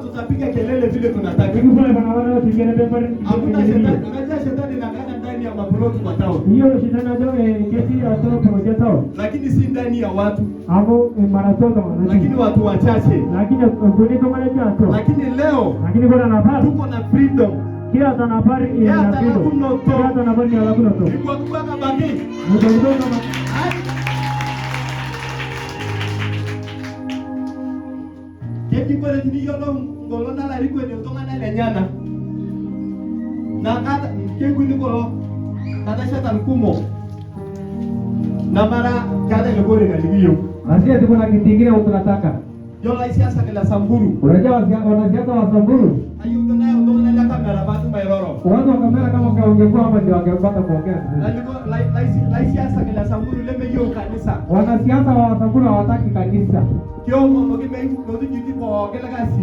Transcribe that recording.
tutapiga kelele vile tunataka. Nikifanya bana wao singine pepper. Hakuna shetani, unajua shetani anakaa ndani ya maploti kwa town. Hiyo shetani ndio kesi ya project town. Lakini si ndani ya watu. Hapo marathon. Lakini watu wachache. Lakini kuliko mara chache. Lakini leo kuna nafasi. Tuko na freedom. Kia tanapari ya freedom. Kia tanapari ya lakuna to. Niko kubaka bagi. Mtoto kama Keki kore ni yolo ngolona la riko ni utongana lenyana. Na kata keki ni kolo kata shata mkumo. Na mara kata ile kore ngaliyo. Asia tuko na kitu kingine tunataka. Yola siasa kila Samburu. Unajua wanasiasa wa Samburu? Ayo utongana la kamera batu mairoro. Watu wa kamera kama ungekuwa hapa ndio wangepata kuongea. La siasa kila Samburu leme hiyo kanisa. Wanasiasa wa Samburu hawataki kanisa. Kio mo ngime ngodi jiti ko kila kasi.